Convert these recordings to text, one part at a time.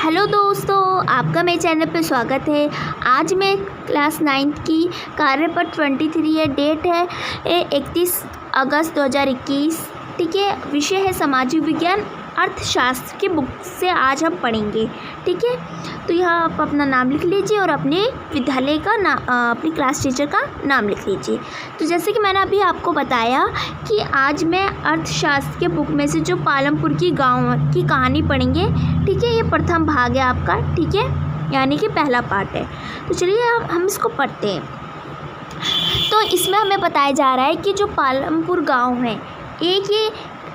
Hello दोस्तों, आपका मेरे चैनल पे स्वागत है। आज मैं क्लास 9 की कार्यपत्र 23 है, डेट है 31 अगस्त 2021। ठीक है, विषय है सामाजिक विज्ञान अर्थशास्त्र की बुक से आज हम पढ़ेंगे। ठीक है, तो यहाँ आप अपना नाम लिख लीजिए और अपने विद्यालय का अपनी क्लास टीचर का नाम लिख लीजिए। तो जैसे कि मैंने अभी आपको बताया कि आज मैं अर्थशास्त्र के बुक में से जो पालमपुर की गांव की कहानी पढ़ेंगे। ठीक है, ये प्रथम भाग है आपका। ठीक है, यानी कि पहला पार्ट है। तो चलिए हम इसको पढ़ते हैं। तो इसमें हमें बताया जा रहा है कि जो पालमपुर गांव है, एक ये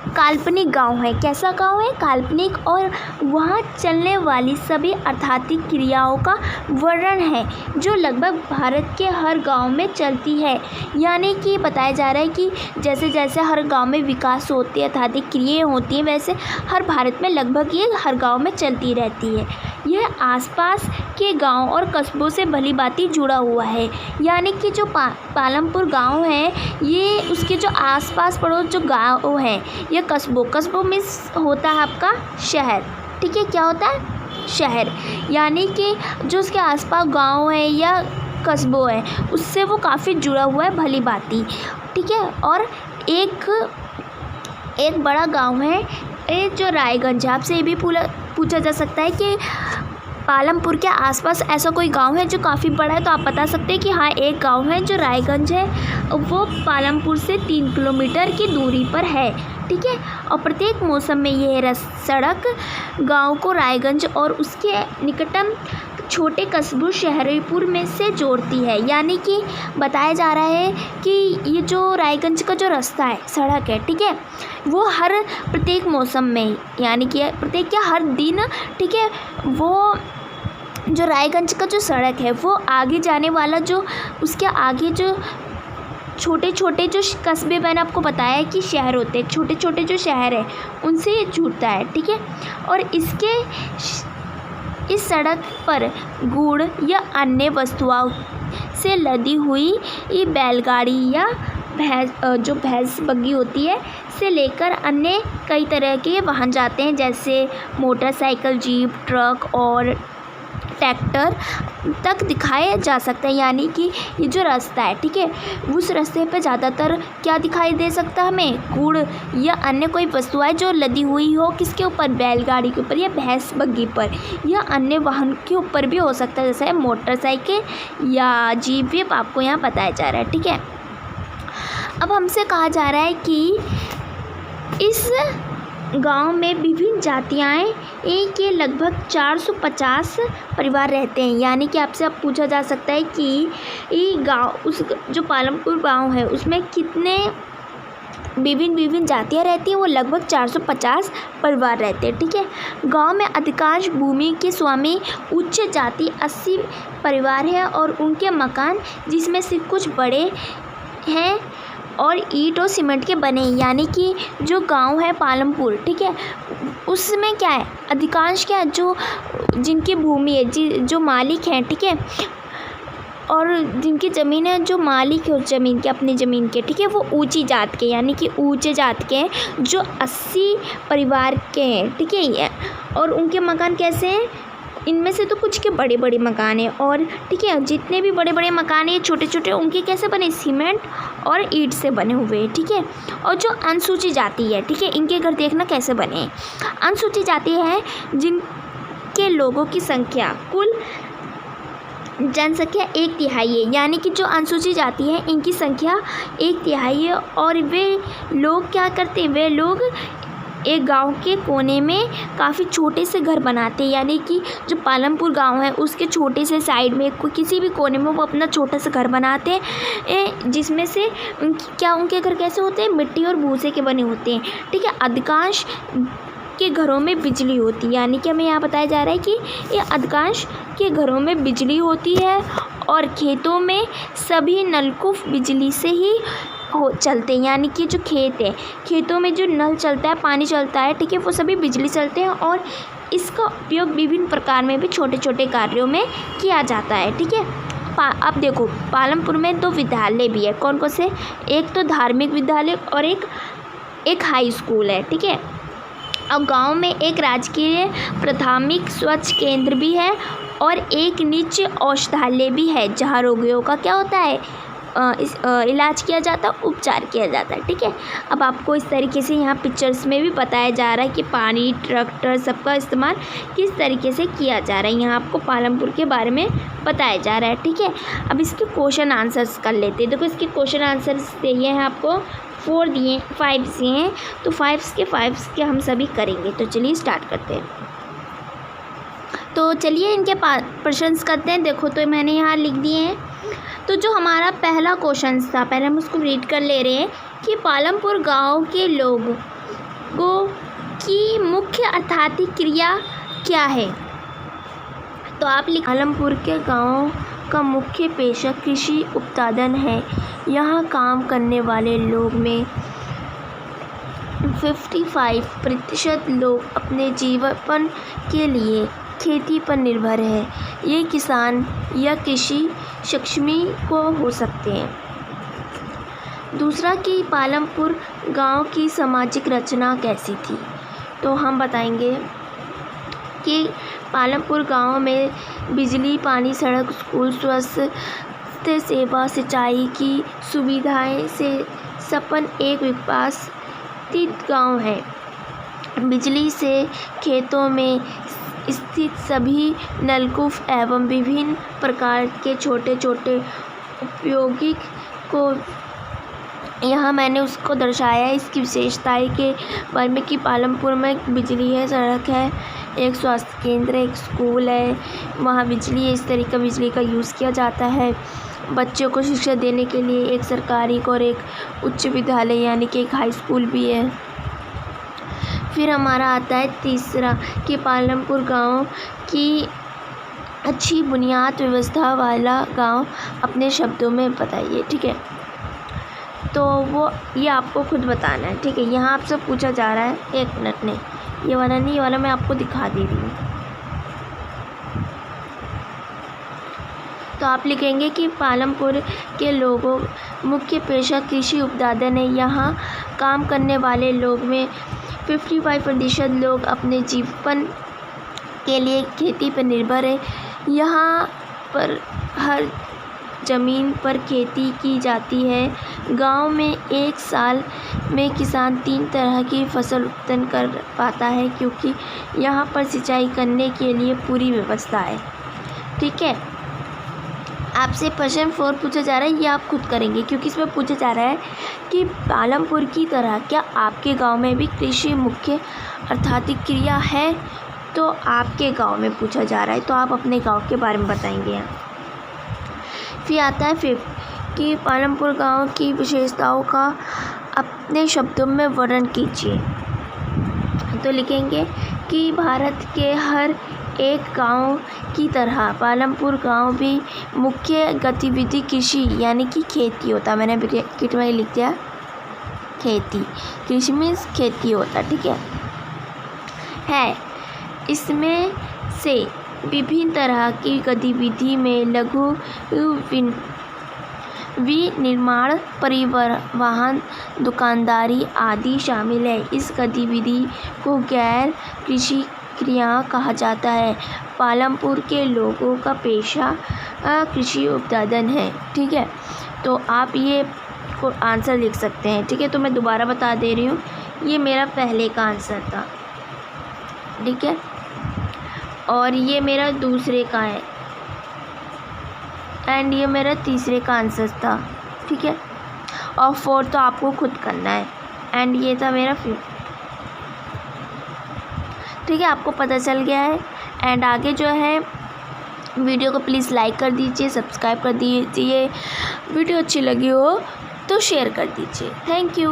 काल्पनिक गांव है। कैसा गांव है? काल्पनिक। और वहाँ चलने वाली सभी आर्थिक क्रियाओं का वर्णन है जो लगभग भारत के हर गांव में चलती है। यानी कि बताया जा रहा है कि जैसे जैसे हर गांव में विकास होती है, आर्थिक क्रियाएँ होती हैं, वैसे हर भारत में लगभग ये हर गांव में चलती रहती है। यह आसपास के गांव और कस्बों से भलीभांति जुड़ा हुआ है। यानी कि जो पालमपुर गांव है, ये उसके जो आसपास पड़ोस जो गांव है, यह कस्बों में होता है आपका शहर। ठीक है, क्या होता है? शहर। यानी कि जो उसके आसपास गांव है या कस्बों है, उससे वो काफ़ी जुड़ा हुआ है भलीभांति। ठीक है, और एक बड़ा गांव है जो रायगंज है। आपसे ये भी पूछा जा सकता है कि पालमपुर के आसपास ऐसा कोई गांव है जो काफ़ी बड़ा है, तो आप बता सकते हैं कि हाँ, एक गांव है जो रायगंज है, वो पालमपुर से 3 किलोमीटर की दूरी पर है। ठीक है, और प्रत्येक मौसम में यह सड़क गांव को रायगंज और उसके निकटतम छोटे कस्बों शहरीपुर में से जोड़ती है। यानी कि बताया जा रहा है कि ये जो रायगंज का जो रास्ता है, सड़क है, ठीक है, वो हर प्रत्येक मौसम में, यानी कि प्रत्येक क्या हर दिन, ठीक है, वो जो रायगंज का जो सड़क है, वो आगे जाने वाला जो उसके आगे जो छोटे छोटे जो कस्बे, मैंने आपको बताया कि शहर होते हैं, छोटे छोटे जो शहर है उनसे ये जुड़ता है। ठीक है, और इस सड़क पर गुड़ या अन्य वस्तुओं से लदी हुई ये बैलगाड़ी या भैंस बग्गी होती है से लेकर अन्य कई तरह के वाहन जाते हैं, जैसे मोटरसाइकिल, जीप, ट्रक और ट्रैक्टर तक दिखाए जा सकते हैं। यानी कि ये जो रास्ता है, ठीक है, उस रास्ते पे ज़्यादातर क्या दिखाई दे सकता है हमें? गुड़ या अन्य कोई वस्तुएं जो लदी हुई हो, किसके ऊपर? बैलगाड़ी के ऊपर या भैंस बग्गी पर, या अन्य वाहन के ऊपर भी हो सकता है, जैसे मोटरसाइकिल या जीप भी आपको यहाँ बताया जा रहा है। ठीक है, अब हमसे कहा जा रहा है कि इस गांव में विभिन्न जातियाँ के लगभग 450 परिवार रहते हैं। यानी कि आपसे अब पूछा जा सकता है कि ये गांव, उस जो पालमपुर गांव है, उसमें कितने विभिन्न जातियाँ रहती हैं? वो लगभग 450 परिवार रहते हैं। ठीक है, गांव में अधिकांश भूमि के स्वामी उच्च जाति 80 परिवार हैं और उनके मकान, जिसमें से कुछ बड़े हैं और ईंट और सीमेंट के बने। यानी कि जो गांव है पालमपुर, ठीक है, उसमें क्या है? अधिकांश क्या है, जो जिनकी भूमि है, जो मालिक हैं, ठीक है, और जिनकी ज़मीन है, जो मालिक है उस ज़मीन के, अपनी ज़मीन के, ठीक है, वो ऊंची जात के, यानी कि ऊंचे जात के हैं, जो 80 परिवार के हैं। ठीक है, और उनके मकान कैसे हैं? इनमें से तो कुछ के बड़े बड़े मकान हैं, और ठीक है, जितने भी बड़े बड़े मकान हैं छोटे छोटे, उनके कैसे बने? सीमेंट और ईंट से बने हुए हैं। ठीक है, और जो अनुसूचित जाति है, ठीक है, इनके घर देखना कैसे बने हैं। अनुसूचित जाति है जिनके लोगों की संख्या कुल जनसंख्या 1/3 है। यानी कि जो अनुसूचित जाति है, इनकी संख्या 1/3 है, और वे लोग क्या करते हैं? वे लोग एक गांव के कोने में काफ़ी छोटे से घर बनाते हैं। यानी कि जो पालमपुर गांव है, उसके छोटे से साइड में किसी भी कोने में वो अपना छोटा सा घर बनाते हैं, जिसमें से उनके घर कैसे होते हैं? मिट्टी और भूसे के बने होते हैं। ठीक है, अधिकांश के घरों में बिजली होती है। यानी कि हमें यहाँ बताया जा रहा है कि ये अधिकांश के घरों में बिजली होती है, और खेतों में सभी नलकूप बिजली से ही चलते हैं। यानी कि जो खेत है, खेतों में जो नल चलता है, पानी चलता है, ठीक है, वो सभी बिजली चलते हैं, और इसका उपयोग विभिन्न प्रकार में भी छोटे छोटे कार्यों में किया जाता है। ठीक है, अब देखो, पालमपुर में 2 विद्यालय भी है। कौन कौन से? एक तो धार्मिक विद्यालय और एक हाई स्कूल है। ठीक है, और गांव में एक राजकीय प्राथमिक स्वास्थ्य केंद्र भी है और एक निजी औषधालय भी है जहां रोगियों का क्या होता है इलाज किया जाता है, उपचार किया जाता है। ठीक है, अब आपको इस तरीके से यहाँ पिक्चर्स में भी बताया जा रहा है कि पानी, ट्रैक्टर सबका इस्तेमाल किस तरीके से किया जा रहा है। यहाँ आपको पालमपुर के बारे में बताया जा रहा है। ठीक है, अब इसके क्वेश्चन आंसर्स कर लेते हैं। देखो इसके क्वेश्चन आंसर्स दिए हैं आपको 4 दिए 5 दिए हैं, तो 5 के हम सभी करेंगे। तो चलिए स्टार्ट करते हैं। तो चलिए इनके प्रश्न करते हैं। देखो तो मैंने यहाँ लिख दिए हैं। तो जो हमारा पहला क्वेश्चन था, पहले हम उसको रीड कर ले रहे हैं कि पालमपुर गांव के लोगों की मुख्य आर्थिक क्रिया क्या है। तो आप लिख, पालमपुर के गांव का मुख्य पेशा कृषि उत्पादन है। यहाँ काम करने वाले लोग में 55% लोग अपने जीवन के लिए खेती पर निर्भर है। ये किसान या कृषि श्रमिक को हो सकते हैं। दूसरा कि पालमपुर गांव की सामाजिक रचना कैसी थी। तो हम बताएंगे कि पालमपुर गांव में बिजली, पानी, सड़क, स्कूल, स्वास्थ्य सेवा, सिंचाई की सुविधाएं से संपन्न एक विकसित गांव है। बिजली से खेतों में स्थित सभी नलकूप एवं विभिन्न प्रकार के छोटे छोटे उपयोगिक को यहाँ मैंने उसको दर्शाया है। इसकी विशेषताएं के बारे में कि पालमपुर में बिजली है, सड़क है, एक स्वास्थ्य केंद्र है, एक स्कूल है, वहाँ बिजली है। इस तरीके का बिजली का यूज़ किया जाता है। बच्चों को शिक्षा देने के लिए एक सरकारी और एक उच्च विद्यालय यानी कि एक हाई स्कूल भी है। फिर हमारा आता है तीसरा कि पालमपुर गांव की अच्छी बुनियाद व्यवस्था वाला गांव अपने शब्दों में बताइए। ठीक है, तो वो ये आपको खुद बताना है। ठीक है, यहाँ आपसे पूछा जा रहा है, एक मिनट नहीं, ये वाला नहीं, ये वाला मैं आपको दिखा दे रही हूँ। तो आप लिखेंगे कि पालमपुर के लोगों मुख्य पेशा कृषि उत्पादन है। यहाँ काम करने वाले लोग में 55% लोग अपने जीवन के लिए खेती पर निर्भर है। यहाँ पर हर ज़मीन पर खेती की जाती है। गांव में एक साल में किसान 3 तरह की फसल उत्पन्न कर पाता है क्योंकि यहाँ पर सिंचाई करने के लिए पूरी व्यवस्था है। ठीक है, आपसे प्रश्न 4 पूछा जा रहा है, ये आप खुद करेंगे क्योंकि इसमें पूछा जा रहा है कि पालमपुर की तरह क्या आपके गांव में भी कृषि मुख्य आर्थिक क्रिया है। तो आपके गांव में पूछा जा रहा है, तो आप अपने गांव के बारे में बताएंगे। फिर आता है 5 कि पालमपुर गांव की विशेषताओं का अपने शब्दों में वर्णन कीजिए। तो लिखेंगे कि भारत के हर एक गांव की तरह पालमपुर गांव भी मुख्य गतिविधि कृषि यानी कि खेती होता। मैंने किट में लिख दिया खेती, कृषि मीन्स खेती होता। ठीक है, इसमें से विभिन्न तरह की गतिविधि में लघु विनिर्माण, परिवहन, दुकानदारी आदि शामिल है। इस गतिविधि को गैर कृषि क्रिया कहा जाता है। पालमपुर के लोगों का पेशा कृषि उत्पादन है। ठीक है, तो आप ये को आंसर लिख सकते हैं। ठीक है, तो मैं दोबारा बता दे रही हूँ, ये मेरा पहले का आंसर था। ठीक है, और ये मेरा दूसरे का है एंड ये मेरा तीसरे का आंसर था। ठीक है, और 4 तो आपको खुद करना है एंड ये था मेरा 5। ठीक है, आपको पता चल गया है। एंड आगे जो है वीडियो को प्लीज़ लाइक कर दीजिए, सब्सक्राइब कर दीजिए, वीडियो अच्छी लगी हो तो शेयर कर दीजिए। Thank you.